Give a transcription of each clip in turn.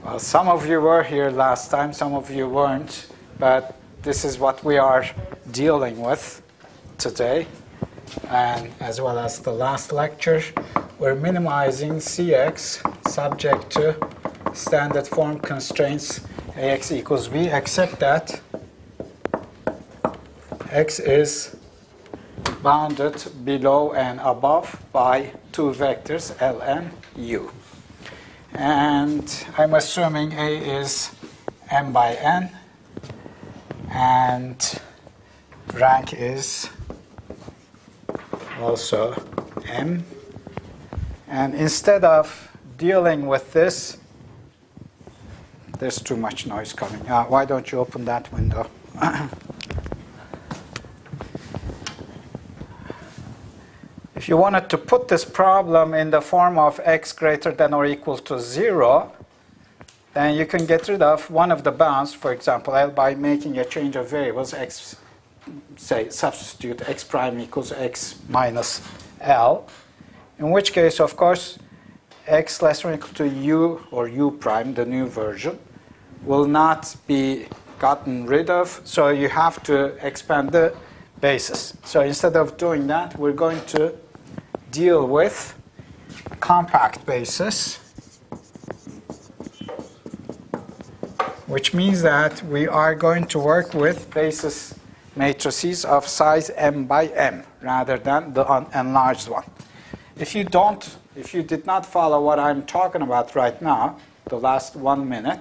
Well, some of you were here last time, some of you weren't, but this is what we are dealing with today, and as well as the last lecture. We're minimizing Cx subject to standard form constraints Ax equals b, except that x is bounded below and above by two vectors, L and U. And I'm assuming A is m by n, and rank is also m. And instead of dealing with this, there's too much noise coming. Why don't you open that window? If you wanted to put this problem in the form of x greater than or equal to 0, then you can get rid of one of the bounds, for example, L, by making a change of variables. X, say, substitute x prime equals x minus L, in which case, of course, x less than or equal to u, or u prime, the new version, will not be gotten rid of, so you have to expand the basis. So instead of doing that, we're going to deal with compact basis, which means that we are going to work with basis matrices of size m by m rather than the enlarged one. If you did not follow what I'm talking about right now, the last 1 minute,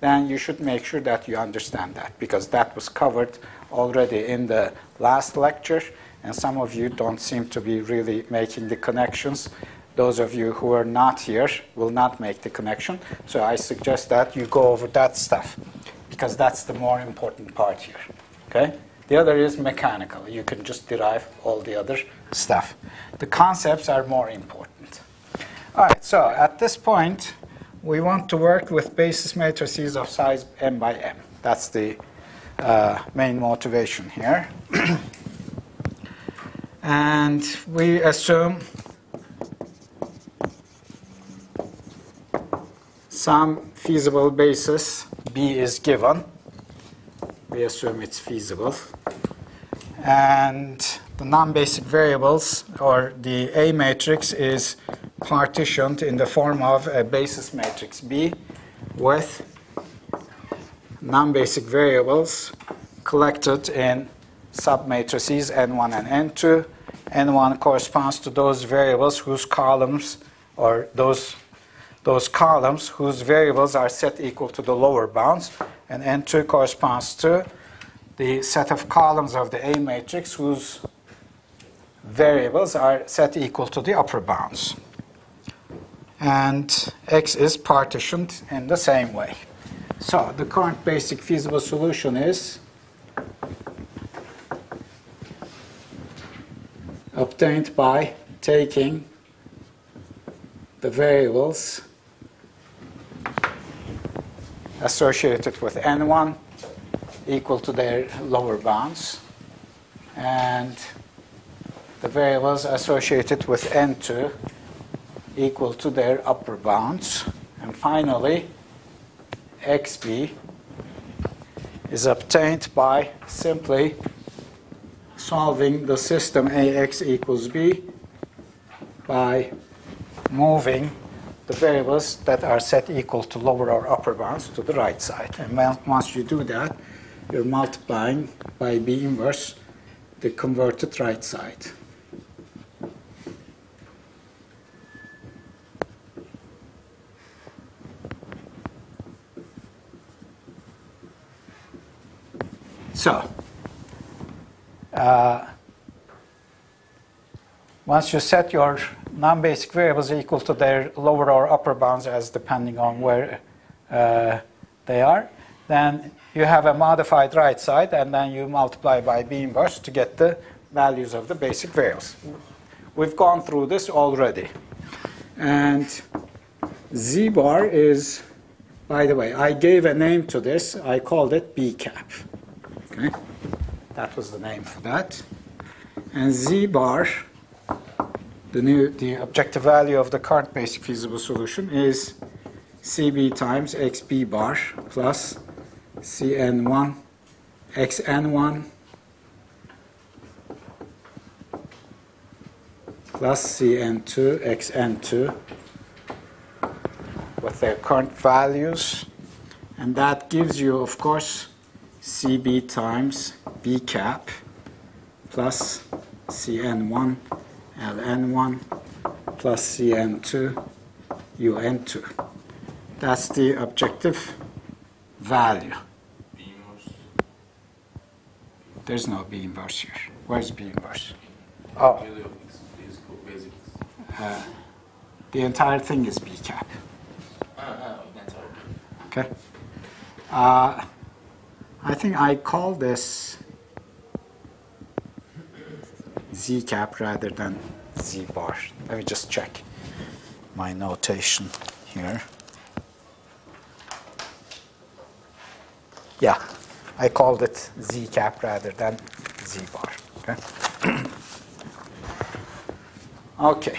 then you should make sure that you understand that, because that was covered already in the last lecture, and some of you don't seem to be really making the connections. Those of you who are not here will not make the connection, so I suggest that you go over that stuff, because that's the more important part here. Okay? The other is mechanical. You can just derive all the other stuff. The concepts are more important. All right, so at this point, we want to work with basis matrices of size m by m. That's the main motivation here. And we assume some feasible basis B is given. We assume it's feasible. And the non-basic variables, or the A matrix, is partitioned in the form of a basis matrix B with non-basic variables collected in submatrices n1 and n2. n1 corresponds to those variables whose columns, or those columns whose variables are set equal to the lower bounds, and n2 corresponds to the set of columns of the A matrix whose variables are set equal to the upper bounds. And X is partitioned in the same way. So the current basic feasible solution is obtained by taking the variables associated with n1 equal to their lower bounds, and the variables associated with n2 equal to their upper bounds. And finally, xb is obtained by simply solving the system Ax equals b by moving the variables that are set equal to lower or upper bounds to the right side. And once you do that, you're multiplying by b inverse the converted right side. So, once you set your non-basic variables equal to their lower or upper bounds, as depending on where they are, then you have a modified right side, and then you multiply by b inverse to get the values of the basic variables. We've gone through this already. And z bar is, by the way, I gave a name to this. I called it b cap. Okay? That was the name for that. And z bar, the objective value of the current basic feasible solution, is CB times XB bar plus CN1 XN1 plus CN2 XN2 with their current values. And that gives you, of course, CB times B cap plus CN1 LN1 plus CN2 UN2. That's the objective value. B inverse. There's no B inverse here. Where's B inverse? Oh, Value of x is basic x. the entire thing is B cap. That's all. Okay. I think I call this Z cap rather than Z bar. Let me just check my notation here. Yeah, I called it Z cap rather than Z bar. Okay. Okay.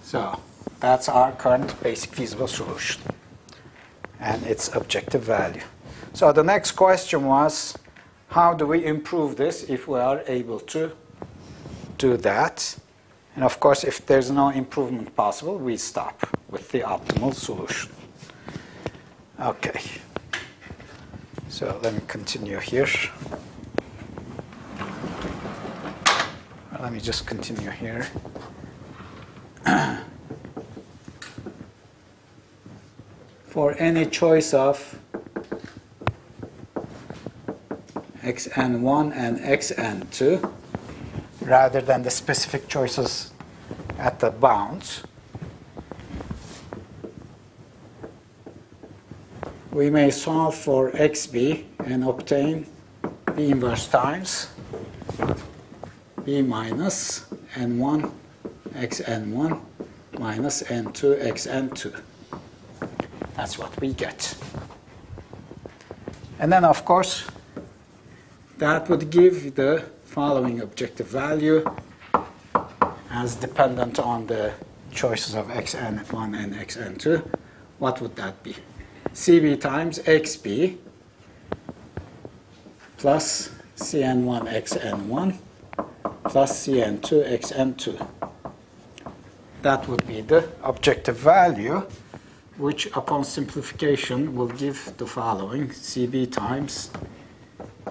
So that's our current basic feasible solution and its objective value. So the next question was, how do we improve this if we are able to do that? And of course, if there's no improvement possible, we stop with the optimal solution. Okay. So let me continue here. Let me just continue here. For any choice of xn1 and xn2, rather than the specific choices at the bounds, we may solve for xb and obtain b inverse times b minus n1 xn1 minus n2 xn2. That's what we get. And then, of course, that would give the following objective value as dependent on the choices of xn1 and xn2. What would that be? CB times xb plus cn1 xn1 plus cn2 xn2. That would be the objective value, which upon simplification will give the following: CB times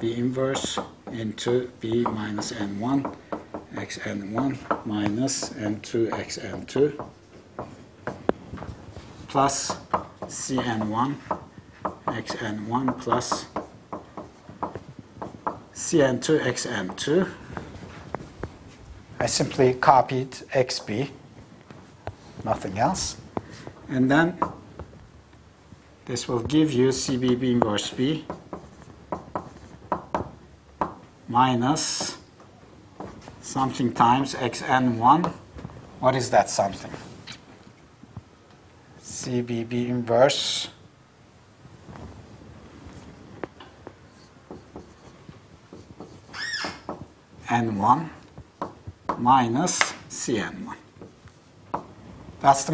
B inverse into B minus N1 xn1 minus N2 xn2 plus Cn1 xn1 plus Cn2 xn2. I simply copied xb, nothing else. And then this will give you CB B inverse B minus something times xn1. What is that something? CB B inverse n1 minus Cn1. That's the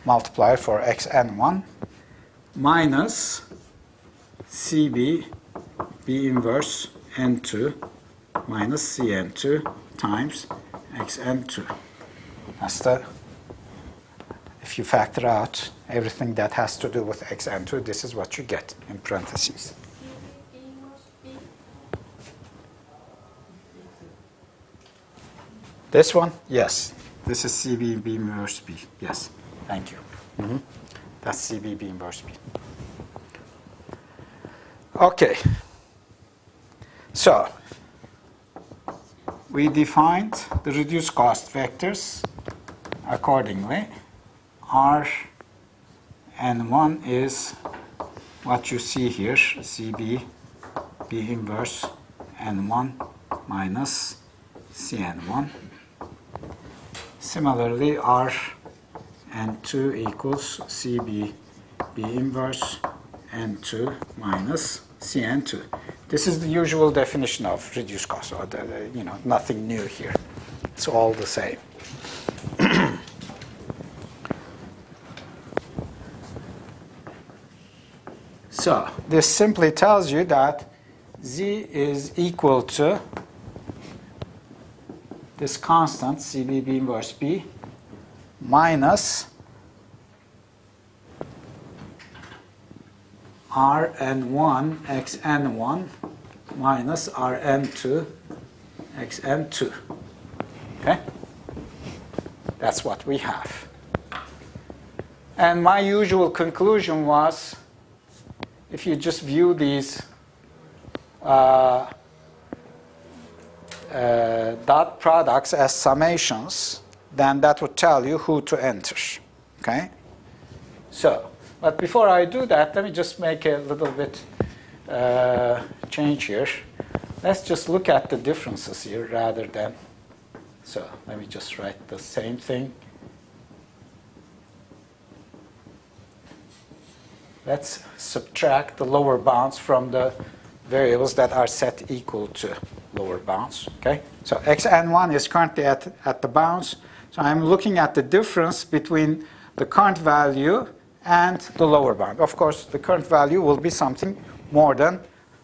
multiplier for xn1 minus CB B inverse n2 minus Cn2 times xn2. That's the, if you factor out everything that has to do with xn2, this is what you get in parentheses. This one? Yes. This is CB B inverse B. Yes. Thank you. That's CB B inverse B. Okay. So we defined the reduced cost vectors accordingly. R n1 is what you see here, CB B inverse n1 minus Cn1. Similarly, R n2 equals CB B inverse n2 minus Cn2. This is the usual definition of reduced cost, or nothing new here. It's all the same. So this simply tells you that Z is equal to this constant, CBB inverse B, minus Rn1 xn1 minus Rn2 xn2. Okay? That's what we have. And my usual conclusion was, if you just view these dot products as summations, then that would tell you who to enter. Okay? So, but before I do that, let me just make a little bit change here. Let's just look at the differences here rather than. So let me just write the same thing. Let's subtract the lower bounds from the variables that are set equal to lower bounds. Okay? So xn1 is currently at the bounds. So I'm looking at the difference between the current value and the lower bound. Of course, the current value will be something more than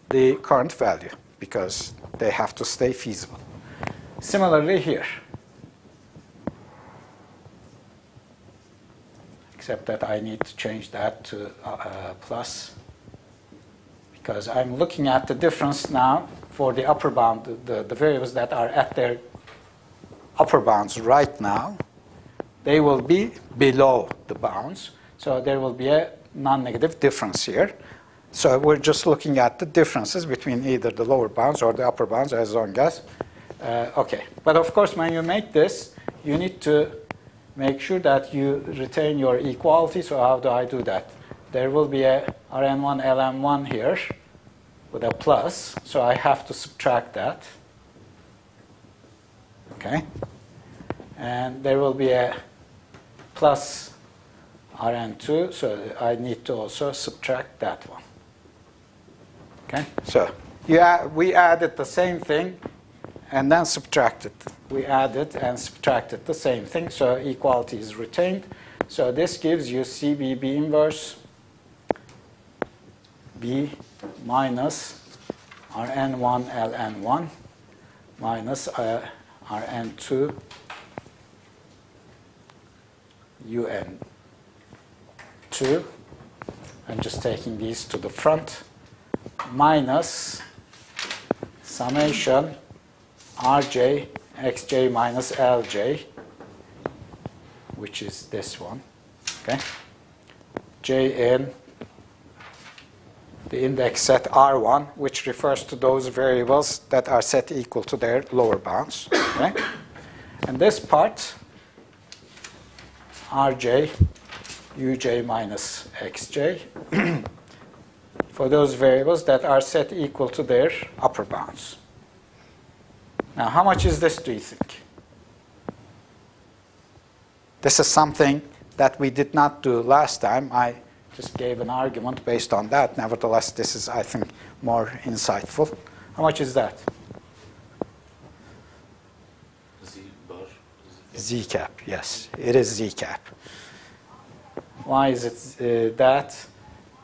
the current value because they have to stay feasible. Similarly here. Except that I need to change that to plus because I'm looking at the difference now for the upper bound, the variables that are at their upper bounds right now. They will be below the bounds. So there will be a non-negative difference here. So we're just looking at the differences between either the lower bounds or the upper bounds as long as. Okay. But of course, when you make this, you need to make sure that you retain your equality. So how do I do that? There will be a Rn1, Ln1 here with a plus. So I have to subtract that. Okay. And there will be a plus Rn2, so I need to also subtract that one. Okay, so we added the same thing and then subtracted. We added and subtracted the same thing, so equality is retained. So this gives you CBB inverse B minus Rn1 Ln1 minus Rn2 Un2. I'm just taking these to the front. Minus summation Rj xj minus Lj, which is this one. Okay? J in the index set R1, which refers to those variables that are set equal to their lower bounds. Okay? And this part, Rj uj minus xj, for those variables that are set equal to their upper bounds. Now, how much is this, do you think? This is something that we did not do last time. I just gave an argument based on that. Nevertheless, this is, I think, more insightful. How much is that? Z bar. Z cap, yes. It is Z cap. Why is it that?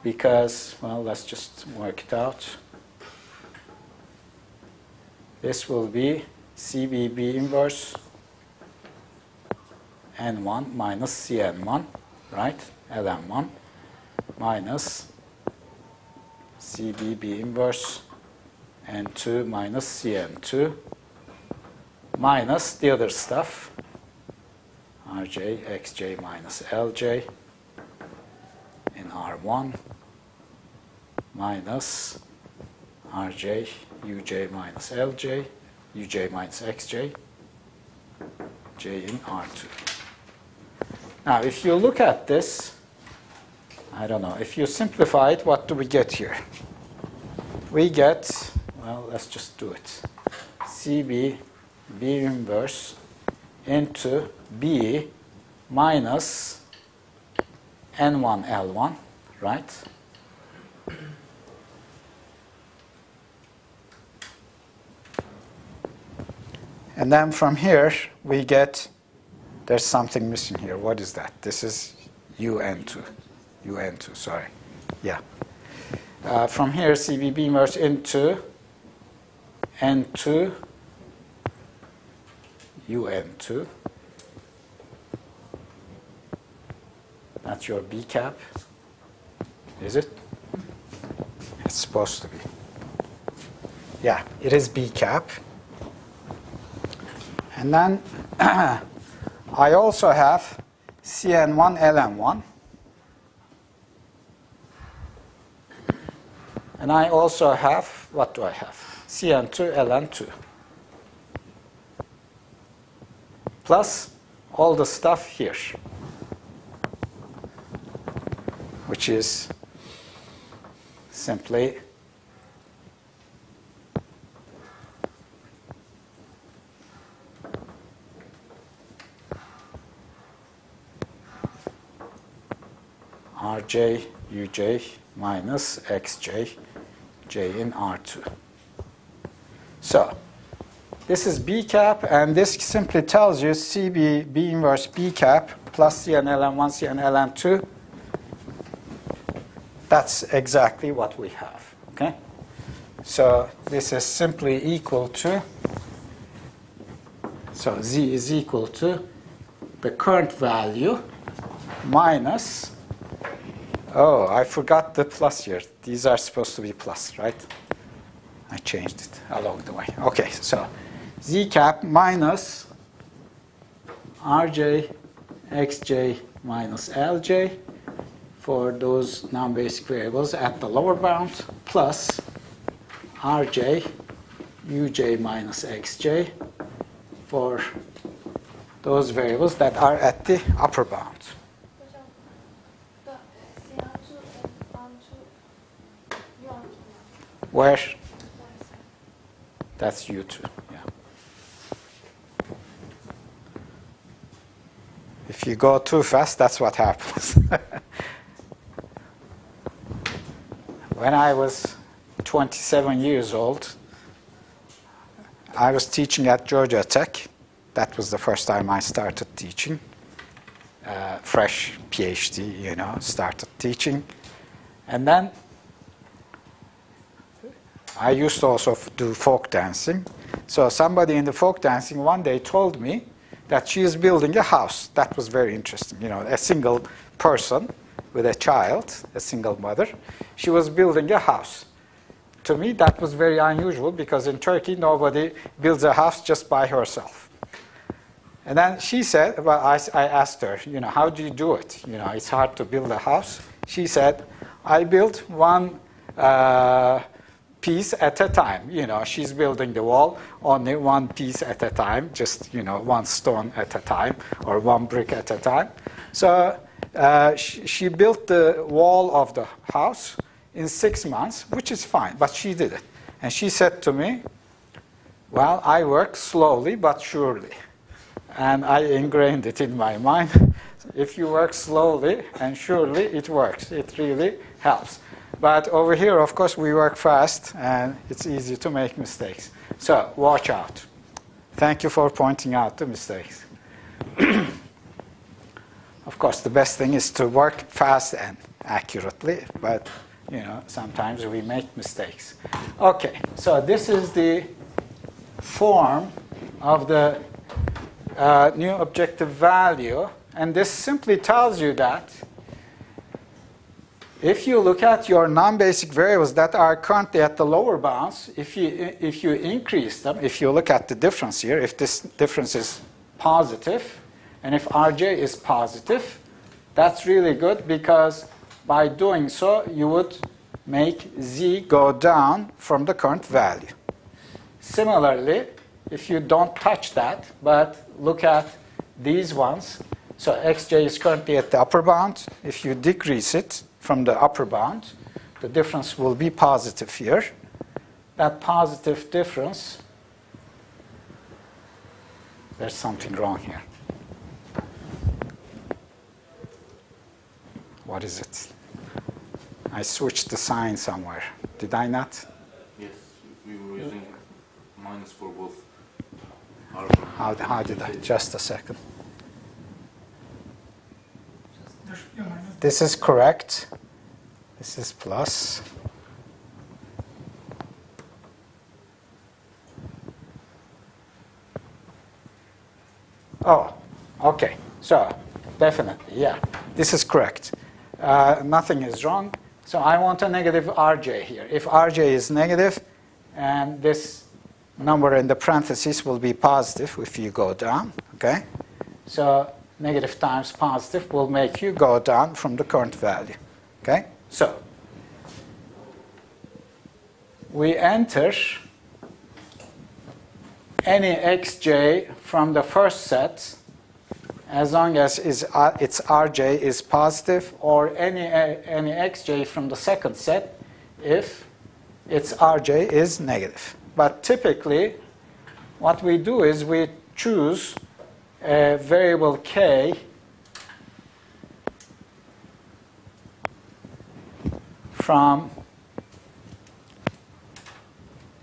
Because, well, let's just work it out. This will be CBB inverse N1 minus Cn1, right? Ln1 minus CBB inverse N2 minus Cn2 minus the other stuff, Rj xj minus Lj in R1 minus Rj uj minus Lj, uj minus xj, j in R2. Now, if you look at this, I don't know, if you simplify it, what do we get here? We get, well, let's just do it. CB, B inverse into B minus N1 L1, right? And then from here, we get, there's something missing here. What is that? This is UN2. UN2, sorry. Yeah. From here, CB beam inverse into N2 UN2. That's your B cap. Is it? It's supposed to be. Yeah, it is B cap. And then I also have CN1 LN1. And I also have, what do I have? CN2 LN2. Plus all the stuff here, which is simply Rj Uj minus Xj J in R2. So this is B cap, and this simply tells you CB B inverse B cap plus CNLN1 CNLN2. That's exactly what we have. Okay? So this is simply equal to, so Z is equal to the current value minus, oh, I forgot the plus here. These are supposed to be plus, right? I changed it along the way. Okay, so Z cap minus Rj Xj minus Lj for those non-basic variables at the lower bound plus Rj Uj minus Xj for those variables that are at the upper bound. Where? That's U2, yeah. If you go too fast, that's what happens. When I was 27 years old, I was teaching at Georgia Tech. That was the first time I started teaching. Fresh PhD, you know, started teaching. And then I used to also do folk dancing. So somebody in the folk dancing one day told me that she is building a house. That was very interesting. You know, a single person with a child, a single mother. She was building a house. To me, that was very unusual because in Turkey, nobody builds a house just by herself. And then she said, well, I asked her, you know, how do you do it? You know, it's hard to build a house. She said, I built one piece at a time. You know, she's building the wall only one piece at a time, just, you know, one stone at a time or one brick at a time. So she built the wall of the house in 6 months, which is fine, but she did it. And she said to me, well, I work slowly but surely. And I ingrained it in my mind. If you work slowly and surely, it works. It really helps. But over here, of course, we work fast, and it's easy to make mistakes. So watch out. Thank you for pointing out the mistakes. Of course, the best thing is to work fast and accurately, but you know, sometimes we make mistakes. Okay, so this is the form of the new objective value, and this simply tells you that if you look at your non-basic variables that are currently at the lower bounds, if you increase them, if you look at the difference here, if this difference is positive, and if Rj is positive, that's really good because by doing so, you would make Z go down from the current value. Similarly, if you don't touch that, but look at these ones, so Xj is currently at the upper bound. If you decrease it from the upper bound, the difference will be positive here. That positive difference, there's something wrong here. What is it? I switched the sign somewhere. Did I not? Yes, we were using minus for both. How did I? Just a second. This is correct. This is plus. Oh, okay. So, definitely, yeah. This is correct. Nothing is wrong. So I want a negative rj here. If rj is negative, and this number in the parentheses will be positive if you go down, okay? So negative times positive will make you go down from the current value, okay? So we enter any xj from the first set as long as its rj is positive, or any xj from the second set if its rj is negative. But typically, what we do is we choose a variable k from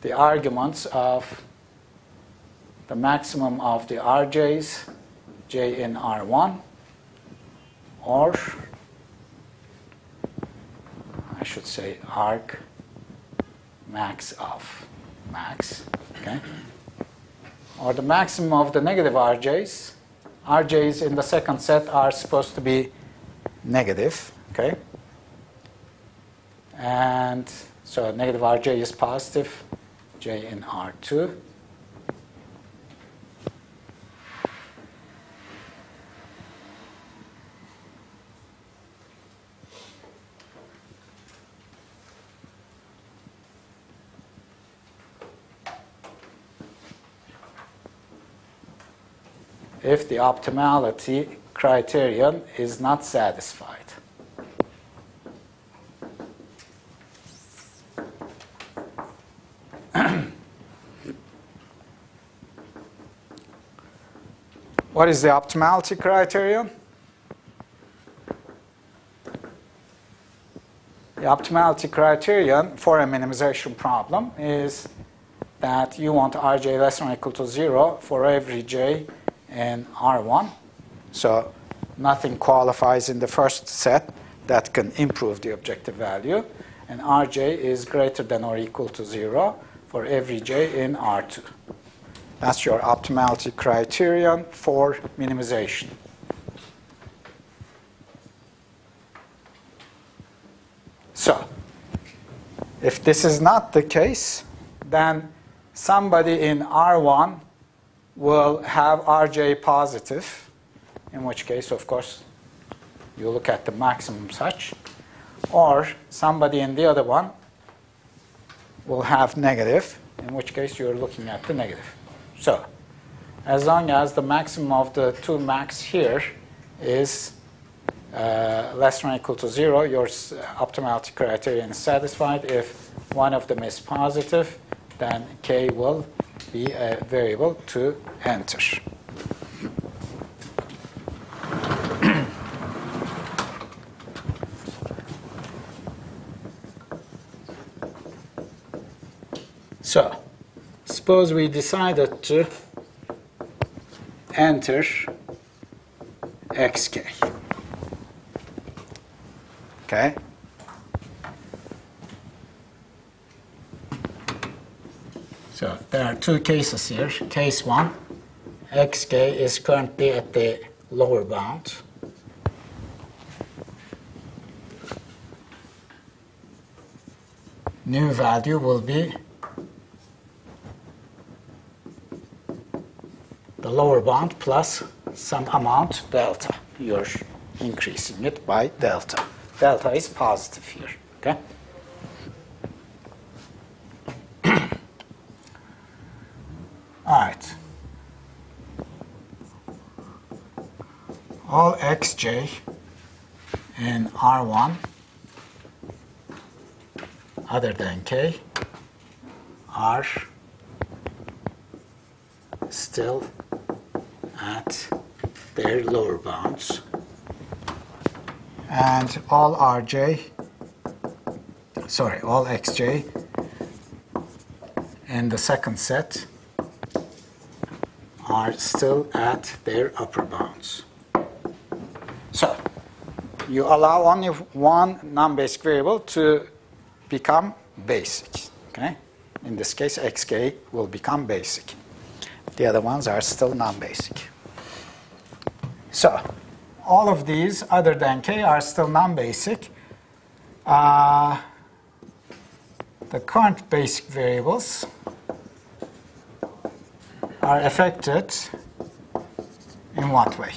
the arguments of the maximum of the rj's, j in R1, or I should say arg max of max, okay? Or the maximum of the negative rj's. Rj's in the second set are supposed to be negative, okay? And so negative rj is positive, j in R2. If the optimality criterion is not satisfied. What is the optimality criterion? The optimality criterion for a minimization problem is that you want rj less than or equal to 0 for every j in R1. So nothing qualifies in the first set that can improve the objective value. And rj is greater than or equal to 0 for every j in R2. That's your optimality criterion for minimization. So if this is not the case, then somebody in R1 will have rj positive, in which case, of course, you look at the maximum such, or somebody in the other one will have negative, in which case you're looking at the negative. So as long as the maximum of the two max here is less than or equal to 0, your optimality criterion is satisfied. If one of them is positive, then k will be a variable to enter. So, suppose we decided to enter xk. Okay? So there are two cases here. Case 1, xk is currently at the lower bound. New value will be the lower bound plus some amount delta. You're increasing it by delta. Delta is positive here. Okay? All right. All xj in R1 other than k are still at their lower bounds. And all xj in the second set are still at their upper bounds. So you allow only one non-basic variable to become basic. Okay? In this case, xk will become basic. The other ones are still non-basic. So all of these other than k are still non-basic. The current basic variables are affected in what way?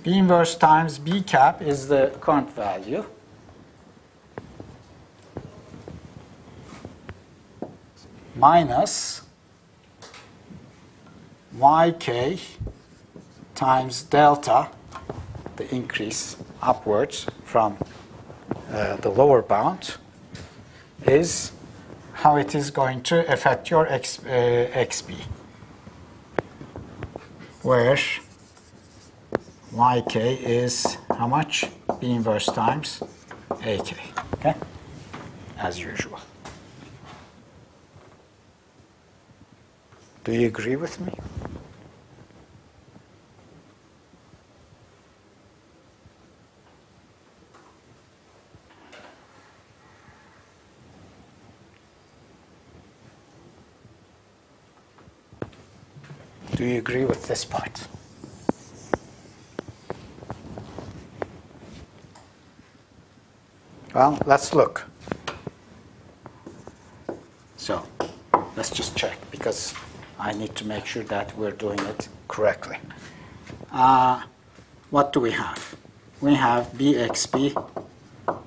B inverse times B cap is the current value. Minus yk times delta, the increase upwards from the lower bound, is how it is going to affect your xb, where yk is how much? B inverse times ak, okay? As usual. Do you agree with me? Do you agree with this part? Well, let's look. So, let's just check, because I need to make sure that we're doing it correctly. What do we have? We have bxp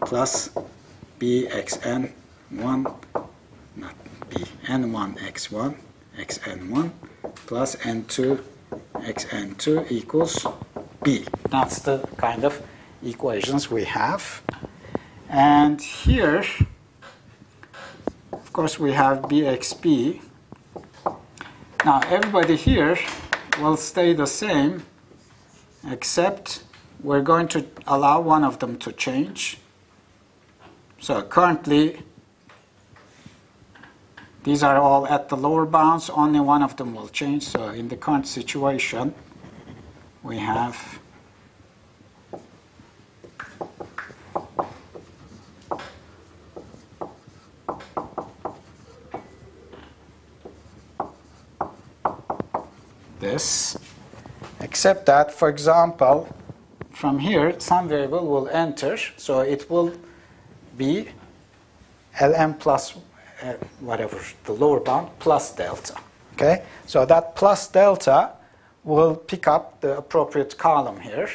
plus bxn1, not bn1x1, xn1 plus n2 xn2 equals b. That's the kind of equations we have. And here, of course, we have bxp. Now, everybody here will stay the same, except we're going to allow one of them to change. So currently, these are all at the lower bounds. Only one of them will change. So in the current situation, we have this, except that, for example, from here, some variable will enter, so it will be lm plus whatever, the lower bound, plus delta. Okay? So that plus delta will pick up the appropriate column here.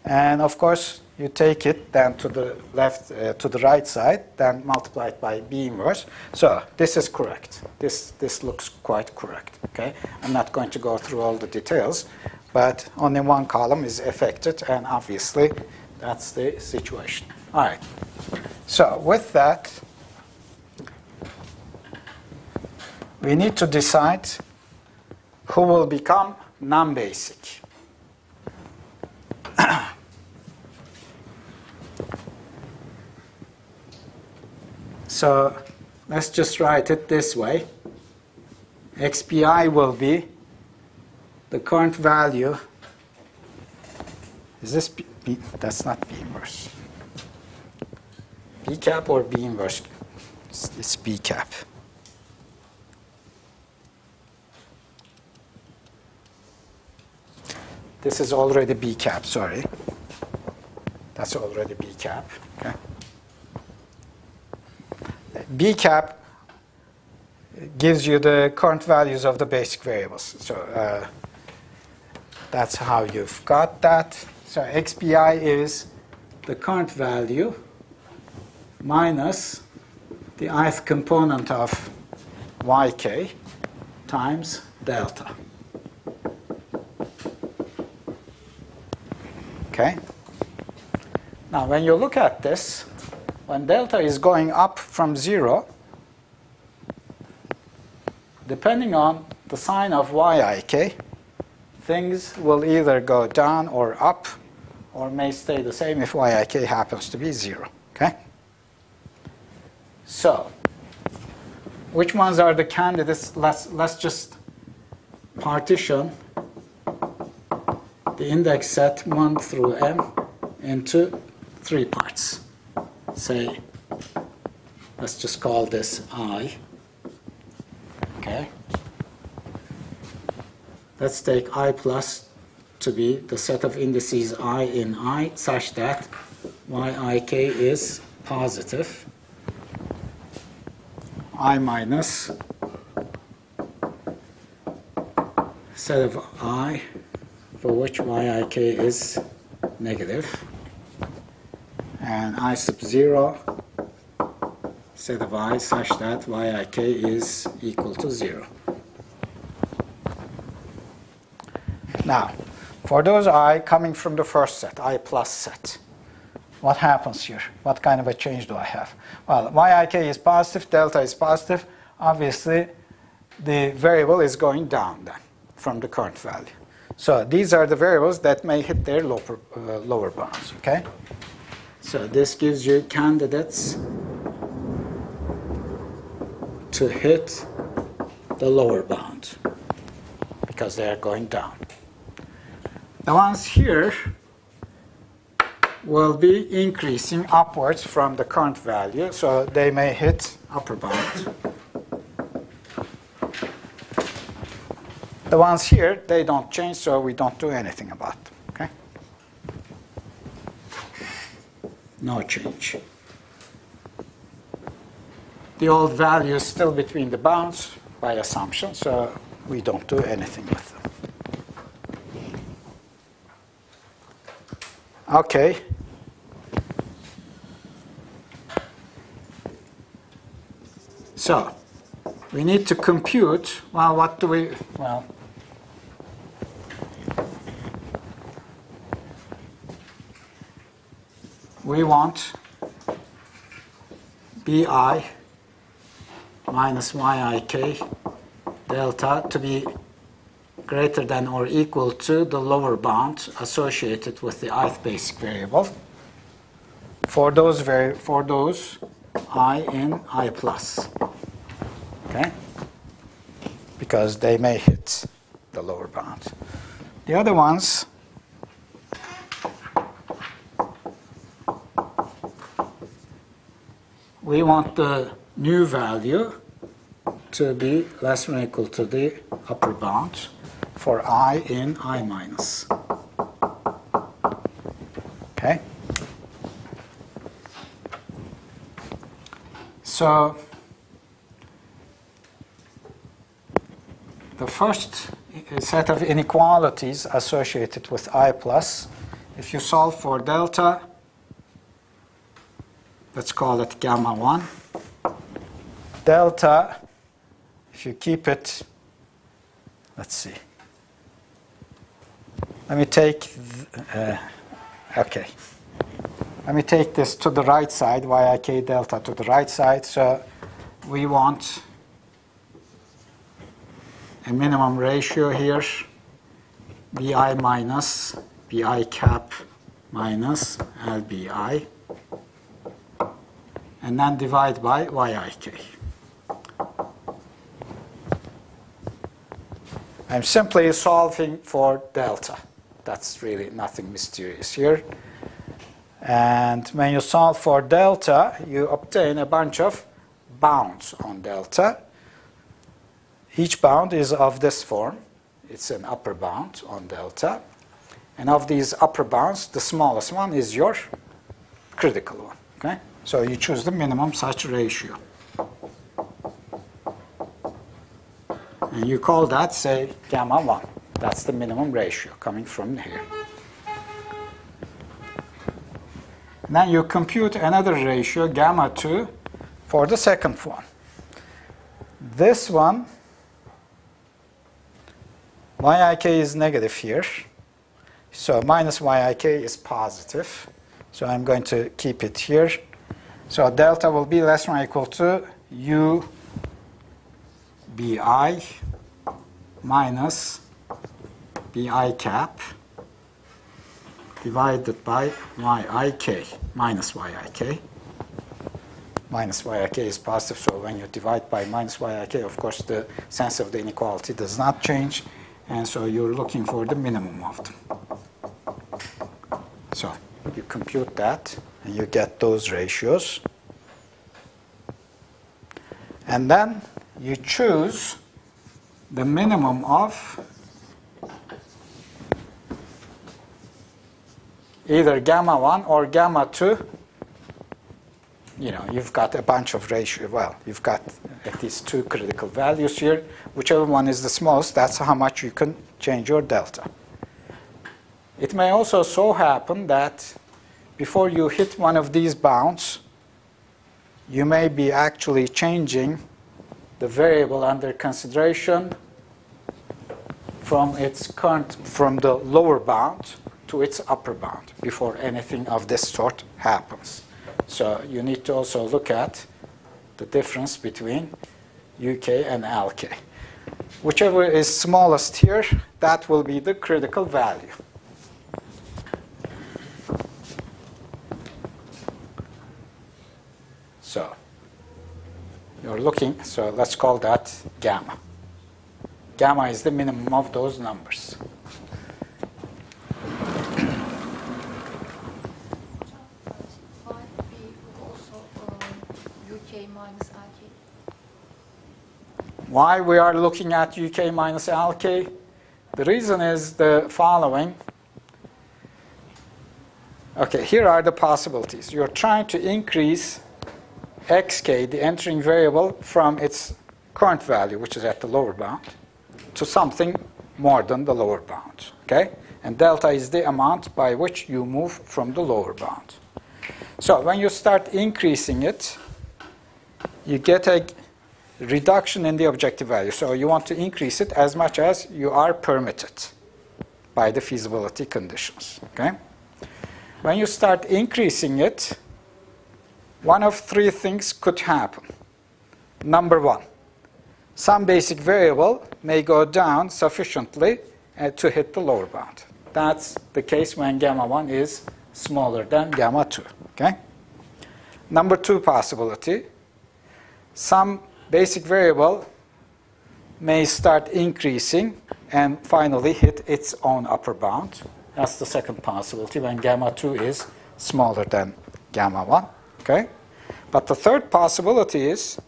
And of course, you take it then to the left, to the right side, then multiply it by B inverse. So this is correct. This looks quite correct. Okay? I'm not going to go through all the details, but only one column is affected, and obviously that's the situation. All right. So with that, we need to decide who will become non-basic. So let's just write it this way. XPI will be the current value. Is this B? That's not B inverse. B cap or B inverse? It's B cap. This is already B cap, sorry. That's already B cap. Okay. B cap gives you the current values of the basic variables. So that's how you've got that. So XPI is the current value minus the ith component of yk times delta. Okay? Now, when you look at this, when delta is going up from 0, depending on the sign of yik, things will either go down or up, or may stay the same if yik happens to be 0. Okay? So, which ones are the candidates? Let's just partition the index set 1 through m into 3 parts. Say, let's just call this I. Okay? Let's take I plus to be the set of indices I in I such that yik is positive. I minus set of I for which yik is negative, and I sub 0 set of I such that yik is equal to 0. Now, for those I coming from the first set, I plus set, what happens here? What kind of a change do I have? Well, yik is positive, delta is positive. Obviously, the variable is going down then from the current value. So these are the variables that may hit their lower bounds. Okay? So this gives you candidates to hit the lower bound because they are going down. The ones here will be increasing upwards from the current value, so they may hit upper bound. The ones here, they don't change, so we don't do anything about them. Okay? No change. The old value is still between the bounds by assumption, so we don't do anything with them. Okay. So, we need to compute, well, what do we, well, we want bi minus yik delta to be greater than or equal to the lower bound associated with the ith basic variable for those I in I plus. Okay? Because they may hit the lower bound. The other ones, we want the new value to be less than or equal to the upper bound for I in I minus. Okay? So, the first set of inequalities associated with I plus, if you solve for delta, let's call it gamma 1. Delta, if you keep it, let's see. Let me take, okay. Let me take this to the right side, yik delta to the right side. So we want a minimum ratio here, bi minus, bi cap minus lbi, and then divide by yik. I'm simply solving for delta. That's really nothing mysterious here. And when you solve for delta, you obtain a bunch of bounds on delta. Each bound is of this form. It's an upper bound on delta. And of these upper bounds, the smallest one is your critical one. Okay? So you choose the minimum such ratio. And you call that, say, gamma 1. That's the minimum ratio coming from here. And then you compute another ratio, gamma 2, for the second one. This one, yik is negative here. So minus yik is positive. So I'm going to keep it here. So delta will be less than or equal to u bi minus bi cap divided by yik minus yik. Minus yik is positive, so when you divide by minus yik, of course, the sense of the inequality does not change, and so you're looking for the minimum of them. So you compute that, and you get those ratios. And then you choose the minimum of either gamma 1 or gamma 2. You know, you've got a bunch of ratios. Well, you've got at least 2 critical values here. Whichever one is the smallest, that's how much you can change your delta. It may also so happen that before you hit one of these bounds, you may be actually changing the variable under consideration from the lower bound to its upper bound before anything of this sort happens. So you need to also look at the difference between UK and LK. Whichever is smallest here, that will be the critical value. So you're looking, so let's call that gamma. Gamma is the minimum of those numbers. Why we are looking at UK minus LK? The reason is the following. Okay, here are the possibilities. You're trying to increase xk, the entering variable, from its current value, which is at the lower bound, to something more than the lower bound. Okay? And delta is the amount by which you move from the lower bound. So when you start increasing it, you get a reduction in the objective value. So you want to increase it as much as you are permitted by the feasibility conditions. Okay? When you start increasing it, one of 3 things could happen. Number 1, some basic variable may go down sufficiently to hit the lower bound. That's the case when gamma 1 is smaller than gamma 2. Okay? Number 2 possibility, some basic variable may start increasing and finally hit its own upper bound. That's the second possibility when gamma 2 is smaller than gamma 1. Okay? But the third possibility is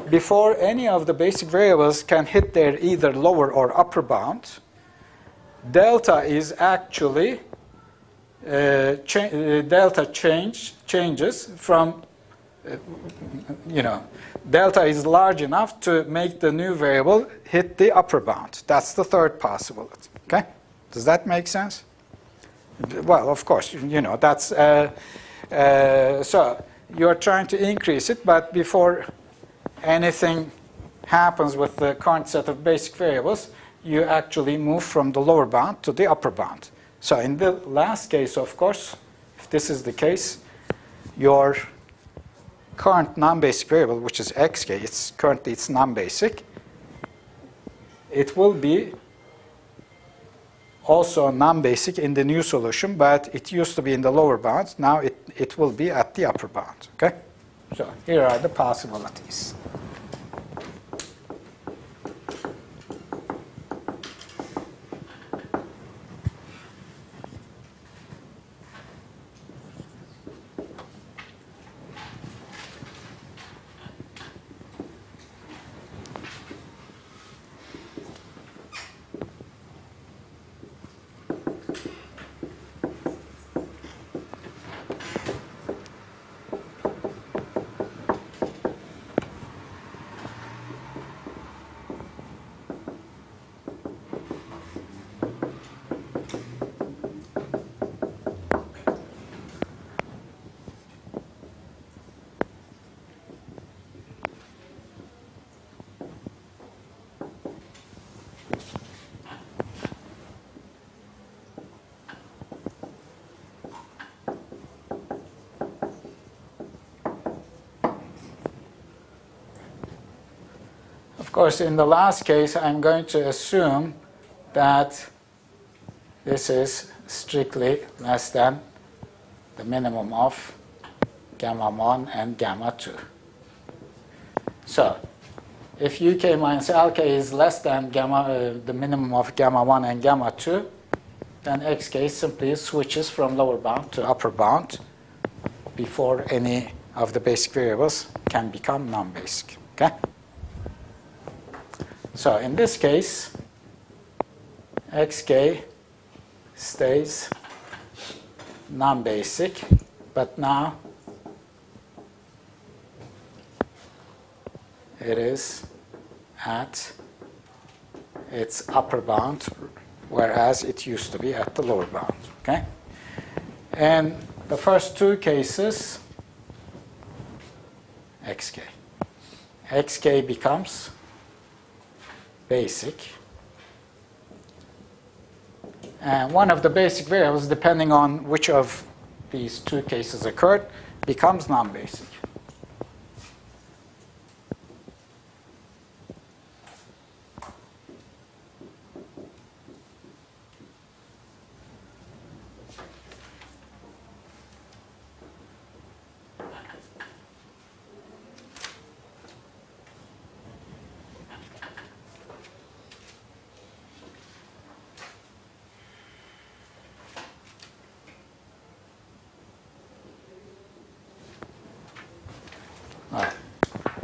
before any of the basic variables can hit their either lower or upper bound, delta is actually delta changes from delta is large enough to make the new variable hit the upper bound. That's the third possibility. Okay? Does that make sense? Well, of course, that's so you're trying to increase it, but before anything happens with the current set of basic variables, you actually move from the lower bound to the upper bound. So in the last case, of course, if this is the case, your current non-basic variable, which is xk, currently it's non-basic, it will be also non-basic in the new solution, but it used to be in the lower bound. Now it will be at the upper bound. Okay? So here are the possibilities. Of course, in the last case, I'm going to assume that this is strictly less than the minimum of gamma 1 and gamma 2. So if UK minus LK is less than the minimum of gamma 1 and gamma 2, then XK simply switches from lower bound to upper bound before any of the basic variables can become non-basic. Okay? So in this case, XK stays non-basic, but now it is at its upper bound, whereas it used to be at the lower bound. Okay? And the first two cases, xk becomes basic. And one of the basic variables, depending on which of these two cases occurred, becomes non-basic.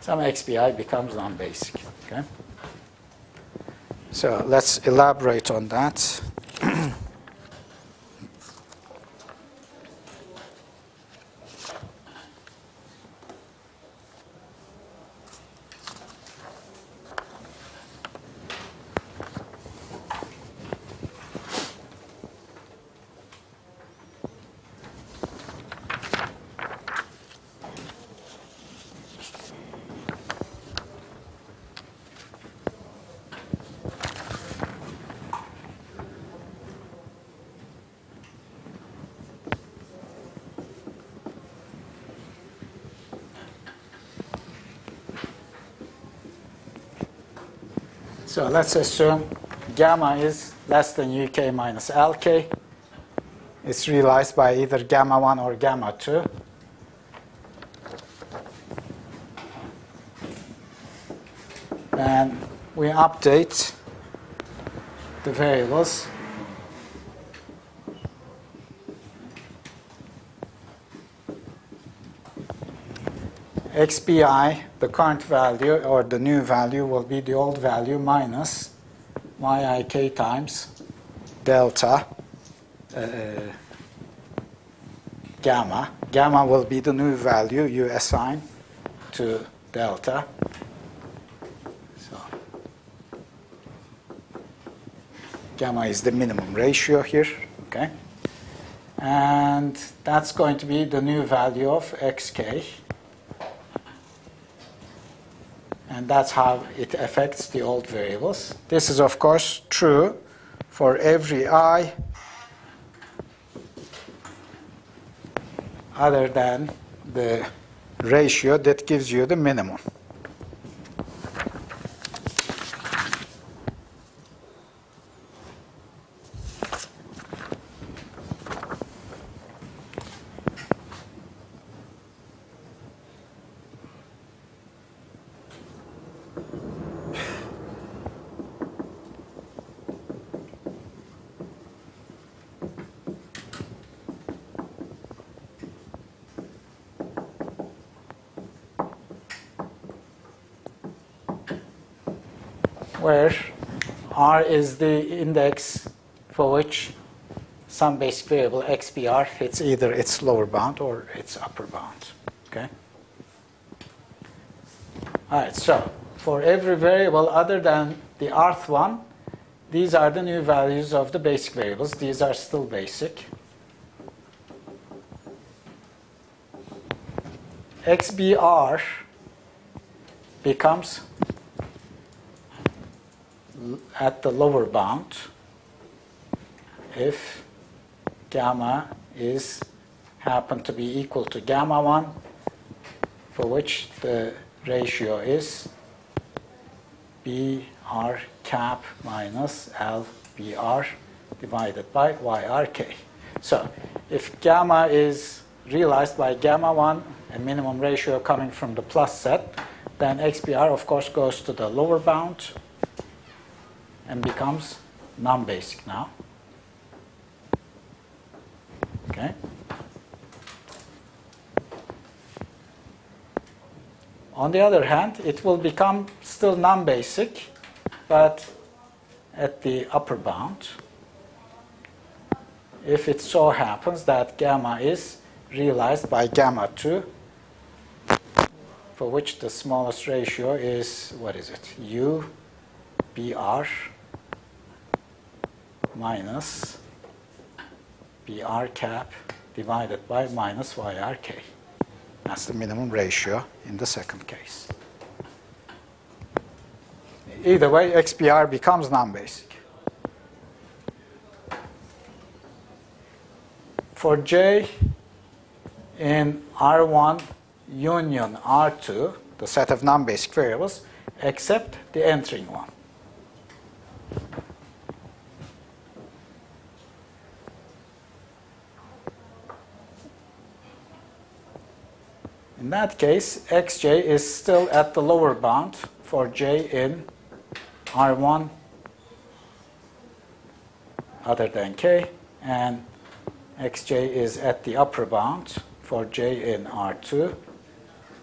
Some XBI becomes non-basic. Okay? So let's elaborate on that. So let's assume gamma is less than UK minus LK. It's realized by either gamma 1 or gamma 2. And we update the variables. XBI, the current value or the new value, will be the old value minus YIK times delta gamma. Gamma will be the new value you assign to delta. So gamma is the minimum ratio here. Okay? And that's going to be the new value of XK. And that's how it affects the old variables. This is, of course, true for every I other than the ratio that gives you the minimum. Where R is the index for which some basic variable XBR hits either its lower bound or its upper bound. Okay? All right, so for every variable other than the rth one, these are the new values of the basic variables. These are still basic. XBR becomes at the lower bound if gamma is happen to be equal to gamma 1, for which the ratio is BR cap minus LBR divided by YRK. So if gamma is realized by gamma 1, a minimum ratio coming from the plus set, then XBR, of course, goes to the lower bound and becomes non-basic now. Okay. On the other hand, it will become still non-basic, but at the upper bound, if it so happens that gamma is realized by gamma 2, for which the smallest ratio is, what is it, U BR minus BR cap divided by minus YRK. That's the minimum ratio in the second case. Either way, XBR becomes non-basic. For J in R1 union R2, the set of non-basic variables, except the entering one. In that case, xj is still at the lower bound for j in R1 other than k, and xj is at the upper bound for j in R2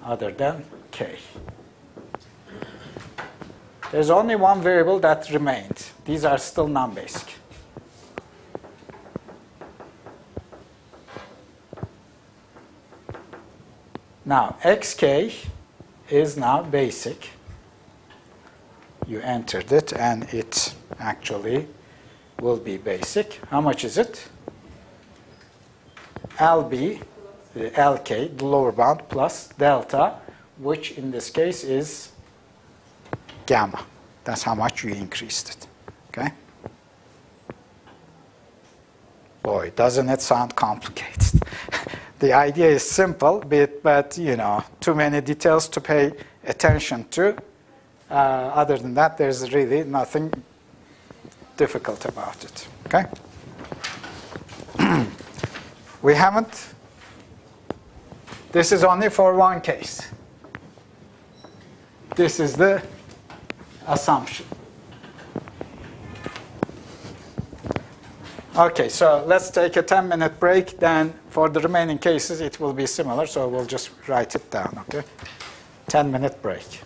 other than k. There's only one variable that remained. These are still non-basic. Now, xk is now basic. You entered it, and it actually will be basic. How much is it? LB, the LK, the lower bound, plus delta, which in this case is gamma. That's how much you increased it. Okay? Boy, doesn't it sound complicated? The idea is simple, but you know, too many details to pay attention to. Other than that, there's really nothing difficult about it. Okay? We haven't. This is only for one case. This is the assumption. Okay, so let's take a 10-minute break. Then for the remaining cases, it will be similar. So we'll just write it down, okay? 10-minute break.